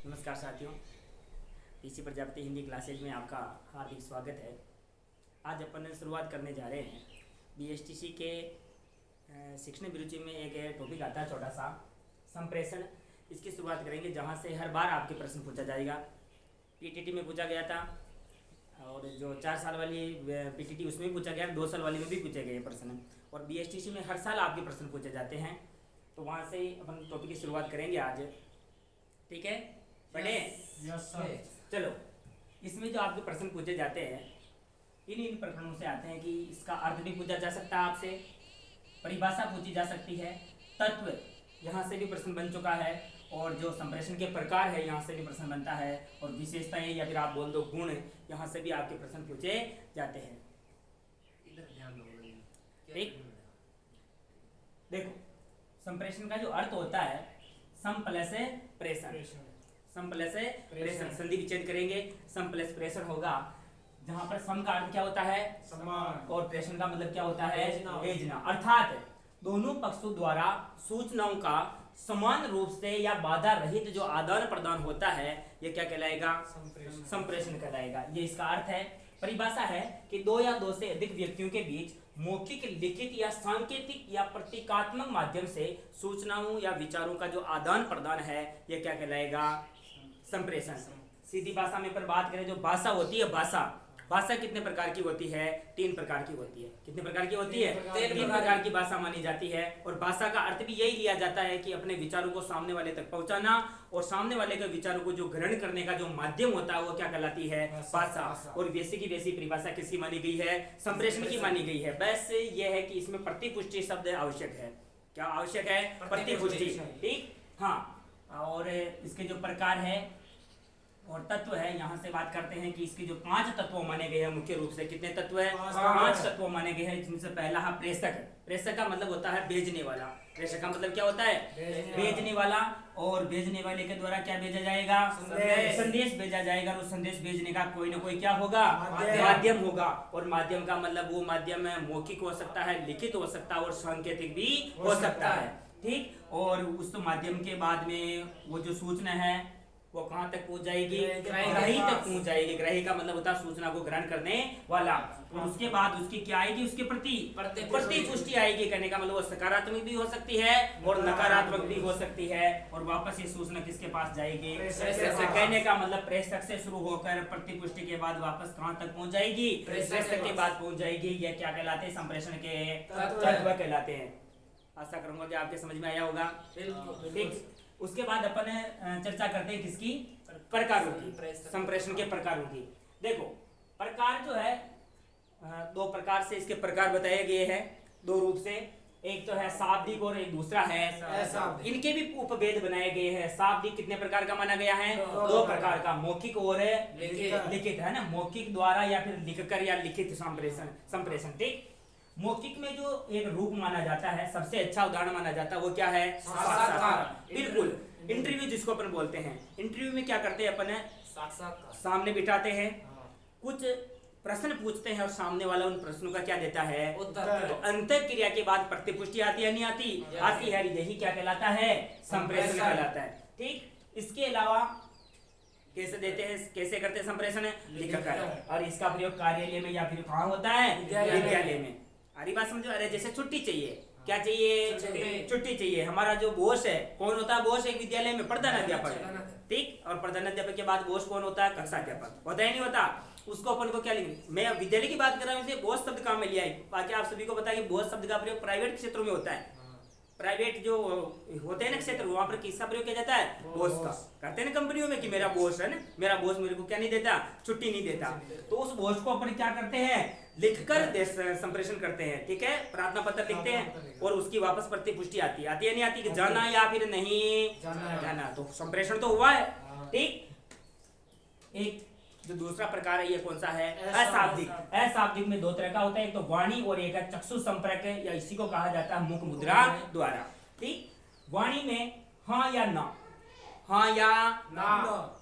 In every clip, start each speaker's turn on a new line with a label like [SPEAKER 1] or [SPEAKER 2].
[SPEAKER 1] नमस्कार साथियों, PC Prajapati Hindi classes में आपका हार्दिक स्वागत है। आज अपन शुरुआत करने जा रहे हैं बीएसटीसी के शिक्षण अभिरुचि में एक टॉपिक आता है छोटा सा, संप्रेषण। इसकी शुरुआत करेंगे जहां से हर बार आपके प्रश्न पूछा जाएगा। पीटीटी में पूछा गया था और जो 4 साल वाली पीटीटी उसमें भी पूछा गया, 2 साल वाली में भी पूछे गए प्रश्न, और बीएसटीसी में हर साल आपके प्रश्न पूछे जाते हैं। तो वहाँ से अपन टॉपिक की शुरुआत करेंगे आज, ठीक है? पढ़े?
[SPEAKER 2] Yes sir.
[SPEAKER 1] चलो, इसमें जो आपके प्रश्न पूछे जाते हैं इन प्रकरणों से आते हैं कि इसका अर्थ भी पूछा जा सकता है आपसे, परिभाषा पूछी जा सकती है, तत्व यहाँ से भी प्रश्न बन चुका है, और जो संप्रेषण के प्रकार है यहाँ से भी प्रश्न बनता है, और विशेषताएं या फिर आप बोल दो गुण, यहाँ से भी आपके प्रश्न पूछे जाते हैं। ठीक, देखो संप्रेषण का जो अर्थ होता है सम प्लस प्रेषण, सम प्लस प्रेषण। संधि विच्छेद करेंगे, सम प्लस प्रेषण होगा, जहां पर सम का अर्थ क्या होता है
[SPEAKER 2] समान,
[SPEAKER 1] और प्रेषण का मतलब क्या होता है
[SPEAKER 2] भेजना।
[SPEAKER 1] भेजना। अर्थात दोनों पक्षों द्वारा सूचनाओं का समान रूप से या बाधा रहित जो आदान प्रदान होता है यह क्या कहलाएगा? संप्रेषण कहलाएगा। ये इसका अर्थ है। परिभाषा है कि 2 या 2 से अधिक व्यक्तियों के बीच मौखिक, लिखित या सांकेतिक या प्रतीकात्मक माध्यम से सूचनाओं या विचारों का जो आदान प्रदान है यह क्या कहलाएगा? संप्रेषण। सीधी भाषा में पर बात करें, जो भाषा होती है, भाषा कितने प्रकार की होती है? 3 प्रकार की होती है। कितने प्रकार की होती है? 3 प्रकार की भाषा मानी जाती है। और भाषा का अर्थ भी यही लिया जाता है कि अपने विचारों को सामने वाले तक पहुंचाना, और सामने वाले के विचारों को जो ग्रहण करने का जो माध्यम होता है वो क्या कहलाती है? भाषा। और वैसी की वैसी परिभाषा किसकी मानी गई है? संप्रेषण की मानी गई है। बस ये है कि इसमें प्रतिपुष्टि शब्द आवश्यक है। क्या आवश्यक है? प्रतिपुष्टि। ठीक, हाँ। और इसके जो प्रकार है और तत्व है, यहाँ से बात करते हैं कि इसके जो 5 तत्व माने गए हैं मुख्य रूप से। कितने तत्व है? 5 तत्व माने गए हैं, जिनसे पहला है प्रेषक। प्रेषक का मतलब होता है भेजने वाला। प्रेषक का मतलब क्या होता है? भेजने वाला। और भेजने वाले के द्वारा क्या भेजा जाएगा? संदेश भेजा जाएगा। और संदेश भेजने का कोई ना कोई क्या होगा? माध्यम होगा। और माध्यम का मतलब वो माध्यम मौखिक हो सकता है, लिखित हो सकता है, और सांकेतिक भी हो सकता है। ठीक, और उस माध्यम के बाद में वो जो सूचना है वो कहाँ तक पहुंच जाएगी? ग्राही तक पहुंच जाएगी। ग्राही का मतलब होता है सूचना को ग्रहण करने वाला। और उसके बाद उसकी क्या आएगी? उसके प्रति प्रतिपुष्टि आएगी। कहने का मतलब वो सकारात्मक भी हो सकती है और नकारात्मक भी हो सकती है। और वापस ये सूचना किसके पास जाएगी? कहने का मतलब प्रेषक से शुरू होकर प्रतिपुष्टि के बाद वापस कहाँ तक पहुंच जाएगी? प्रेषक के बाद पहुंच जाएगी। यह क्या कहलाते हैं? संप्रेषण के तत्व कहलाते हैं। आशा करूंगा कि आपके समझ में आया होगा। ठीक, उसके बाद अपन चर्चा करते हैं किसकी? प्रकारों की, संप्रेषण के प्रकारों की। देखो, प्रकार जो है 2 प्रकार से इसके प्रकार बताए गए हैं, 2 रूप से। एक तो है शाब्दिक और एक दूसरा है अशाब्दिक। इनके भी उपभेद बनाए गए हैं। शाब्दिक कितने प्रकार का माना गया है? 2 प्रकार का, मौखिक और लिखित, है ना? मौखिक द्वारा या फिर लिखकर या लिखित संप्रेषण। ठीक, मौखिक में जो एक रूप माना जाता है, सबसे अच्छा उदाहरण माना जाता है, वो क्या है? साक्षात्कार। बिल्कुल, इंटरव्यू जिसको अपन बोलते हैं। इंटरव्यू में क्या करते हैं अपन? सामने बिठाते हैं, कुछ प्रश्न पूछते हैं और सामने वाला उन प्रश्नों का क्या देता है? उत्तर। तो अंतः क्रिया के बाद प्रतिपुष्टि आती है, नहीं आती? आती है। यही क्या कहलाता है? संप्रेषण कहलाता है। ठीक, इसके अलावा कैसे देते हैं, कैसे करते हैं संप्रेषण? लिखकर। और इसका प्रयोग कार्यालय में या फिर कहाँ होता है? विद्यालय में। अरे बात समझो। अरे जैसे छुट्टी चाहिए, क्या चाहिए? छुट्टी चाहिए। हमारा जो बॉस है, कौन होता है बॉस? एक विद्यालय में प्रधानाध्यापक। ठीक, और प्रधानाध्यापक के बाद बॉस कौन होता है? कक्षाध्यापक। होता ही नहीं होता? उसको अपन को क्या लिखेंगे? मैं विद्यालय की बात कर रहा हूँ, इसे बॉस शब्द काम में लिया है। बाकी आप सभी को पता है कि बॉस शब्द का प्रयोग प्राइवेट क्षेत्रों में होता है। प्राइवेट जो होते हैं ना क्षेत्र, वहां पर किसका प्रयोग किया जाता है? बॉस का। करते हैं ना कंपनियों में कि मेरा बॉस है ना, मेरा बॉस मेरे को क्या नहीं देता? छुट्टी नहीं देता। तो उस बॉस को अपन क्या करते हैं? लिखकर संप्रेषण करते हैं। ठीक है, प्रार्थना पत्र लिखते हैं और उसकी वापस प्रतिपुष्टि आती है नहीं आती? कि जाना या फिर नहीं जाना। तो संप्रेषण तो हुआ है। ठीक, एक जो दूसरा प्रकार है ये कौन सा है? अशाब्दिक। अशाब्दिक में 2 तरह का होता है, एक तो वाणी और एक है चक्षु संपर्क, या इसी को कहा जाता है मुख मुद्रा द्वारा। ठीक, वाणी में हाँ या ना, हाँ या ना।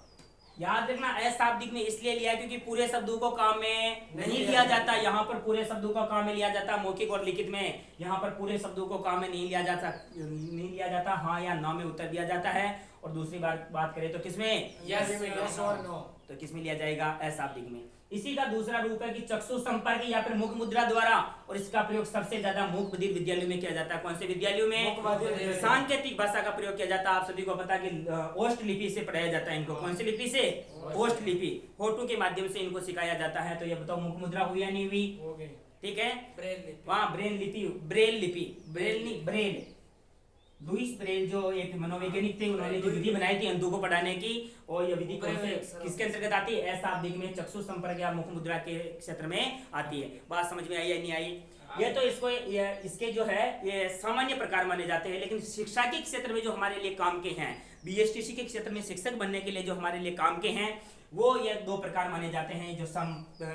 [SPEAKER 1] याद रखना, अशाब्दिक में इसलिए लिया क्योंकि पूरे शब्दों को काम में नहीं लिया जाता। यहाँ पर पूरे शब्दों को काम में लिया जाता। मौखिक और लिखित में यहाँ पर पूरे शब्दों को काम में नहीं लिया जाता। हाँ या ना में उत्तर दिया जाता है। और दूसरी बात करें तो किसमें,
[SPEAKER 2] यस और नो,
[SPEAKER 1] तो किसमें लिया जाएगा, अशाब्दिक में। इसी का दूसरा रूप है कि चक्षु संपर्क या फिर मुख मुद्रा द्वारा, और इसका प्रयोग सबसे ज्यादा मुख बधिर विद्यालयों में किया जाता है। कौन से विद्यालयों में, सांकेतिक भाषा का प्रयोग किया जाता है। आप सभी को पता है कि ओष्ठ लिपि से पढ़ाया जाता है इनको। कौन सी लिपि से, ओष्ठ लिपि, होठों के माध्यम से इनको सिखाया जाता है। तो ये बताओ मुख मुद्रा हुई या नहीं हुई, ठीक है। वहाँ ब्रेल लिपि, ब्रेल लुइस ब्रेल जो एक मनोवैज्ञानिक थे, उन्होंने जो विधि बनाई थी अंधों को पढ़ाने की, और यह विधि कौन से किसके अंतर्गत आती है, अशाब्दिक में, चक्षु संपर्क या मुख मुद्रा के क्षेत्र में आती है। बात समझ में आई या नहीं आई। ये तो इसके जो है ये सामान्य प्रकार माने जाते हैं, लेकिन शिक्षा के क्षेत्र में जो हमारे लिए काम के हैं, बीएसटीसी के क्षेत्र में शिक्षक बनने के लिए जो हमारे लिए काम के हैं, वो ये दो प्रकार माने जाते हैं। जो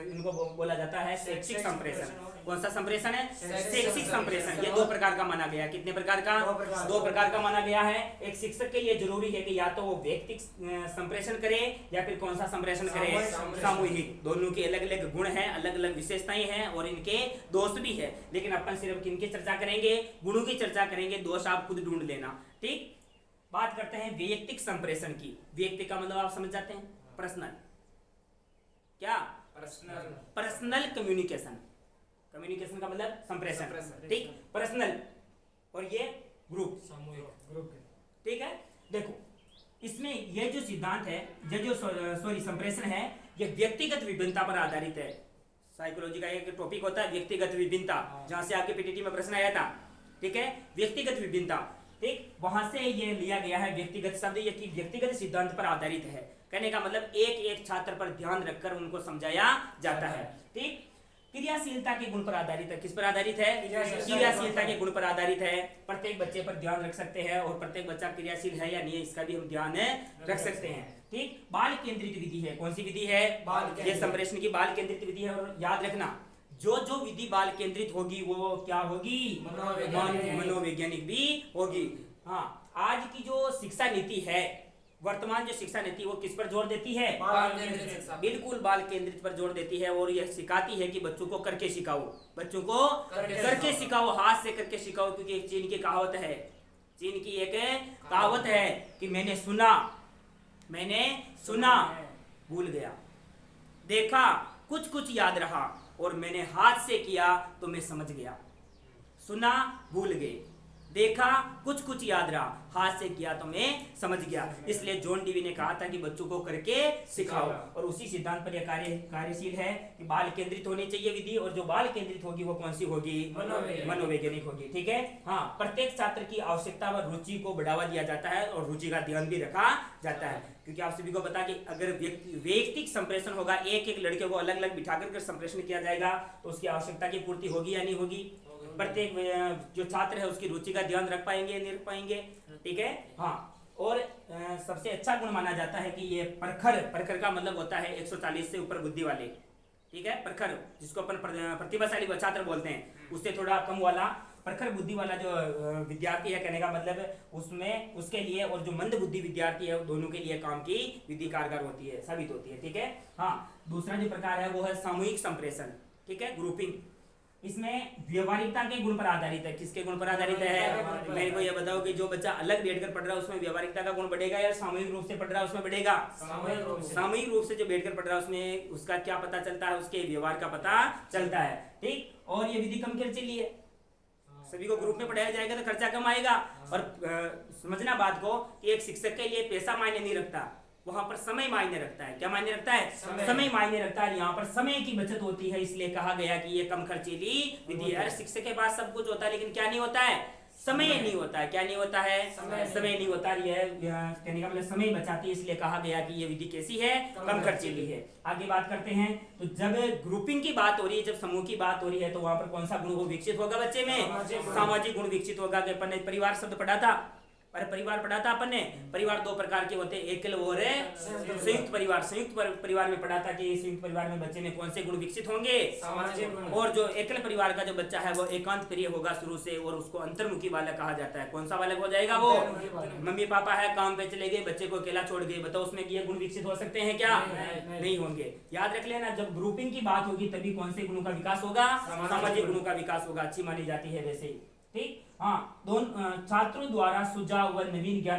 [SPEAKER 1] इनको बोला जाता है शैक्षिक संप्रेषण। कौन सा संप्रेषण है, शैक्षिक संप्रेषण। ये दो प्रकार का माना गया। कितने प्रकार का, दो प्रकार का माना गया है। एक शिक्षक के लिए जरूरी है कि या तो वो व्यक्तिगत संप्रेषण करे या फिर कौन सा संप्रेषण करे, सामूहिक। दोनों के अलग अलग गुण हैं, अलग अलग विशेषताएं हैं और इनके दोष भी है। लेकिन अपन सिर्फ किनकी चर्चा करेंगे, गुणों की चर्चा करेंगे, दोष आप खुद ढूंढ लेना, ठीक। बात करते हैं वैयक्तिक संप्रेषण की। व्यक्ति का मतलब आप समझ जाते हैं, पर्सनल, क्या, पर्सनल कम्युनिकेशन। कम्युनिकेशन का मतलब संप्रेषण, ठीक। पर्सनल, और ये ग्रुप, ठीक है। देखो इसमें ये जो सिद्धांत है, ये जो संप्रेषण है, ये व्यक्तिगत विभिन्नता पर आधारित है। साइकोलॉजी का एक टॉपिक होता है व्यक्तिगत विभिन्नता, जहां से आपके पीटीटी में प्रश्न आया था, ठीक है। व्यक्तिगत विभिन्नता, ठीक, वहां से ये लिया गया है व्यक्तिगत शब्द, ये कि व्यक्तिगत सिद्धांत पर आधारित है। कहने का मतलब एक एक छात्र पर ध्यान रखकर उनको समझाया जाता है, ठीक। क्रियाशीलता के गुण पर आधारित है। किस पर आधारित है, क्रियाशीलता के गुण पर आधारित है। प्रत्येक बच्चे पर ध्यान रख सकते हैं और प्रत्येक बच्चा क्रियाशील है या नहीं है इसका भी हम ध्यान रख सकते हैं, ठीक। बाल केंद्रित विधि है। कौन सी विधि है, ये संप्रेषण की बाल केंद्रित विधि है। और याद रखना, जो विधि बाल केंद्रित होगी वो क्या होगी, मनोवैज्ञानिक भी होगी। हाँ, आज की जो शिक्षा नीति है, वर्तमान जो शिक्षा नीति, वो किस पर जोर देती है, बिल्कुल बाल केंद्रित पर जोर देती है। और यह सिखाती है कि बच्चों को करके सिखाओ, बच्चों को करके सिखाओ, हाथ से करके सिखाओ। क्योंकि चीन की कहावत है, चीन की एक कहावत है कि मैंने सुना भूल गया, देखा कुछ याद रहा, और मैंने हाथ से किया तो मैं समझ गया। सुना भूल गए, देखा कुछ याद रहा, हाथ से किया तो मैं समझ गया। इसलिए जॉन डीवी ने कहा था कि बच्चों को करके सिखाओ, और उसी सिद्धांत पर यह कार्यशील है कि बाल केंद्रित होनी चाहिए विधि, और जो बाल केंद्रित होगी वो कौन सी होगी, मनोवैज्ञानिक होगी, ठीक है। हाँ, प्रत्येक छात्र की आवश्यकता व रुचि को बढ़ावा दिया जाता है और रुचि का ध्यान भी रखा जाता है। क्योंकि आप सभी को पता कि अगर वैयक्तिक संप्रेषण होगा, एक एक लड़के को अलग अलग बिठाकर संप्रेषण किया जाएगा, तो उसकी आवश्यकता की पूर्ति होगी या नहीं होगी। प्रत्येक जो छात्र है उसकी रुचि का ध्यान रख पाएंगे, नहीं रख पाएंगे, ठीक है। हाँ, और सबसे अच्छा गुण माना जाता है कि ये प्रखर का मतलब होता है 140 से ऊपर बुद्धि वाले, ठीक है। प्रखर जिसको अपन प्रतिभाशाली छात्र बोलते हैं, उससे थोड़ा कम वाला प्रखर बुद्धि वाला जो विद्यार्थी है, कहने का मतलब उसमें उसके लिए और जो मंद बुद्धि विद्यार्थी है, दोनों के लिए काम की विधि कारगर होती है, साबित होती है, ठीक है। हाँ, दूसरा जो प्रकार है वो है सामूहिक संप्रेषण, ठीक है, ग्रुपिंग। इसमें व्यवहारिकता के गुण पर आधारित है। किसके गुण पर आधारित है, मेरे को यह बताओ कि जो बच्चा अलग बैठकर पढ़ रहा है उसमें व्यवहारिकता का गुण बढ़ेगा या सामूहिक रूप से पढ़ रहा है उसमें बढ़ेगा, सामूहिक रूप से जो बैठकर पढ़ रहा है उसमें उसका क्या पता चलता है, उसके व्यवहार का पता चलता है, ठीक। और ये विधि कम खर्चीली है, सभी को ग्रुप में पढ़ाया जाएगा तो खर्चा कम आएगा। और समझना बात को कि एक शिक्षक के लिए पैसा मायने नहीं रखता, वहां पर समय मायने रखता है। क्या मायने रखता है, समय मायने रखता है। यहाँ पर समय की बचत होती है, इसलिए कहा गया कि ये कम खर्चीली विधि है। शिक्षक के पास सब कुछ होता है, लेकिन क्या नहीं होता है, समय नहीं होता है। क्या नहीं होता है, समय नहीं होता। यह कहने का मतलब समय बचाती है, इसलिए कहा गया कि ये विधि कैसी है, कम खर्चीली है। आगे बात करते हैं, तो जब ग्रुपिंग की बात हो रही है, जब समूह की बात हो रही है, तो वहां पर कौन सा गुण विकसित होगा बच्चे में, सामाजिक गुण विकसित होगा। अपन ने परिवार शब्द पढ़ा था, और परिवार पढ़ा था अपन ने। परिवार दो प्रकार के होते हैं, एकल और संयुक्त परिवार। संयुक्त परिवार में पढ़ा था कि संयुक्त परिवार में बच्चे में कौन से गुण विकसित होंगे, और जो एकल परिवार का जो बच्चा है वो एकांत प्रिय होगा शुरू से, और उसको अंतर्मुखी बालक कहा जाता है। कौन सा बालक हो जाएगा वो, मम्मी पापा है काम पे चले गए, बच्चे को अकेला छोड़ गए, बताओ उसमें ये गुण विकसित हो सकते हैं क्या, नहीं होंगे। याद रख लेना, जब ग्रुपिंग की बात होगी तभी कौन से गुणों का विकास होगा, सामाजिक गुणों का विकास होगा। अच्छी मानी जाती है वैसे ही, ठीक। हाँ, दोनों छात्रों द्वारा सुझाव व नवीन ज्ञान